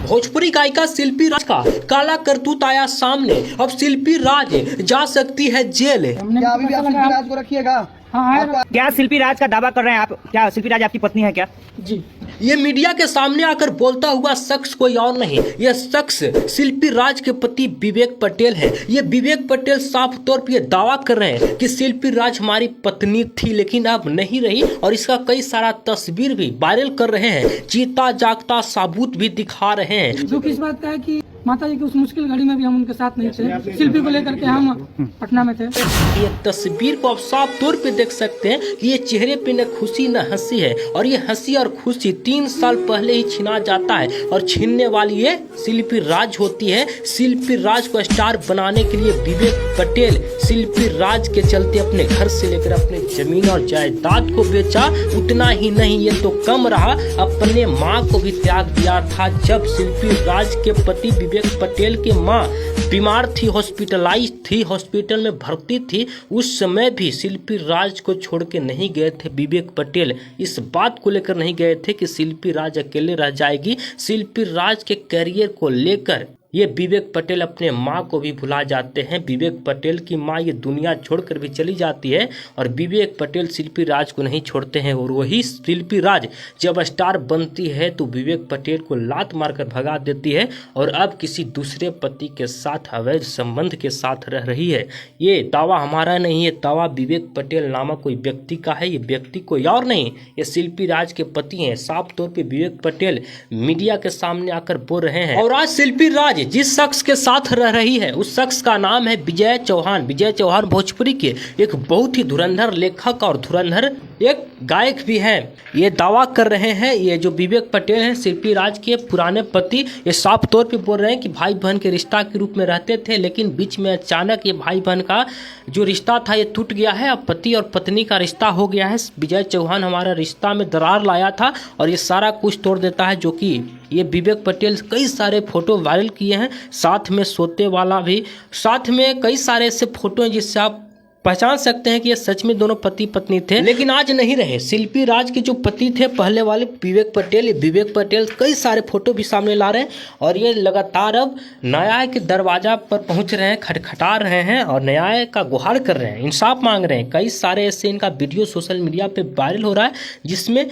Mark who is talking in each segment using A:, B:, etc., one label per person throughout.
A: भोजपुरी गायिका शिल्पी राज का काला करतूत आया सामने। अब शिल्पी राज जा सकती है जेल।
B: क्या अभी भी आप शिल्पी राज को रखिएगा?
C: हाँ, क्या शिल्पी राज का दावा कर रहे हैं आप? क्या शिल्पी राज आपकी पत्नी है क्या?
A: जी, ये मीडिया के सामने आकर बोलता हुआ शख्स कोई और नहीं, यह शख्स शिल्पी राज के पति विवेक पटेल है। ये विवेक पटेल साफ तौर पर यह दावा कर रहे हैं कि शिल्पी राज हमारी पत्नी थी लेकिन अब नहीं रही, और इसका कई सारा तस्वीर भी वायरल कर रहे हैं, जीता जागता सबूत भी दिखा रहे हैं।
D: जो कि इस बात का है कि माता जी की उस मुश्किल घड़ी में भी हम उनके साथ नहीं थे। शिल्पी को लेकर के हम पटना में थे।
A: ये तस्वीर को आप साफ तौर पे देख सकते हैं कि ये चेहरे पे न खुशी न हंसी है, और ये हंसी और खुशी 3 साल पहले ही छीना जाता है, और छीनने वाली ये शिल्पी राज होती है। शिल्पी राज को स्टार बनाने के लिए विवेक पटेल शिल्पी राज के चलते अपने घर से लेकर अपने जमीन और जायदाद को बेचा। उतना ही नहीं, ये तो कम रहा, अपने माँ को भी त्याग दिया था। जब शिल्पी राज के पति विवेक पटेल की माँ बीमार थी, हॉस्पिटलाइज थी, हॉस्पिटल में भर्ती थी, उस समय भी शिल्पी राज को छोड़ के नहीं गए थे विवेक पटेल। इस बात को लेकर नहीं गए थे कि शिल्पी राज अकेले रह जाएगी। शिल्पी राज के करियर को लेकर ये विवेक पटेल अपने माँ को भी भुला जाते हैं। विवेक पटेल की माँ ये दुनिया छोड़कर भी चली जाती है, और विवेक पटेल शिल्पी राज को नहीं छोड़ते हैं। और वही शिल्पी राज जब स्टार बनती है तो विवेक पटेल को लात मारकर भगा देती है, और अब किसी दूसरे पति के साथ अवैध संबंध के साथ रह रही है। ये दावा हमारा नहीं है, दावा विवेक पटेल नामक कोई व्यक्ति का है। ये व्यक्ति कोई और नहीं, ये शिल्पी राज के पति हैं। साफ तौर पर विवेक पटेल मीडिया के सामने आकर बोल रहे हैं। और आज शिल्पी राज जिस शख्स के साथ रह रही है उस शख्स का नाम है विजय चौहान। विजय चौहान भोजपुरी के एक बहुत ही धुरंधर लेखक और धुरंधर एक गायक भी हैं। ये दावा कर रहे हैं, ये जो विवेक पटेल हैं शिल्पी राज के पुराने पति, ये साफ तौर पे बोल रहे हैं कि भाई बहन के रिश्ता के रूप में रहते थे, लेकिन बीच में अचानक ये भाई बहन का जो रिश्ता था ये टूट गया है। अब पति और पत्नी का रिश्ता हो गया है। विजय चौहान हमारा रिश्ता में दरार लाया था और ये सारा कुछ तोड़ देता है। जो कि ये विवेक पटेल कई सारे फोटो वायरल किए हैं, साथ में सोते वाला भी, साथ में कई सारे ऐसे फोटो हैं जिससे आप पहचान सकते हैं कि ये सच में दोनों पति पत्नी थे, लेकिन आज नहीं रहे। शिल्पी राज के जो पति थे पहले वाले विवेक पटेल कई सारे फोटो भी सामने ला रहे हैं, और ये लगातार अब न्याय के दरवाजा पर पहुंच रहे हैं, खटखटा रहे हैं और न्याय का गुहार कर रहे हैं, इंसाफ मांग रहे हैं। कई सारे ऐसे इनका वीडियो सोशल मीडिया पे वायरल हो रहा है जिसमें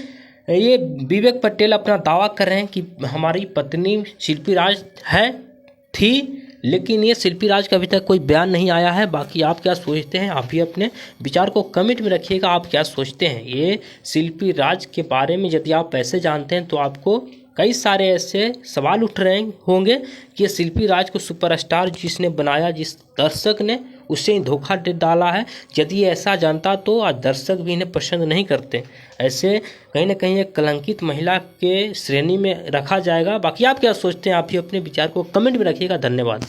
A: ये विवेक पटेल अपना दावा कर रहे हैं कि हमारी पत्नी शिल्पी राज थी, लेकिन ये शिल्पी राज का अभी तक कोई बयान नहीं आया है। बाकी आप क्या सोचते हैं, आप भी अपने विचार को कमेंट में रखिएगा। आप क्या सोचते हैं ये शिल्पी राज के बारे में? यदि आप ऐसे जानते हैं तो आपको कई सारे ऐसे सवाल उठ रहे होंगे कि ये शिल्पी राज को सुपरस्टार जिसने बनाया, जिस दर्शक ने, उससे ही धोखा दे डाला है। यदि ये ऐसा जानता तो आज दर्शक भी इन्हें पसंद नहीं करते। ऐसे कहीं ना कहीं एक कलंकित महिला के श्रेणी में रखा जाएगा। बाकी आप क्या सोचते हैं, आप भी अपने विचार को कमेंट में रखिएगा। धन्यवाद।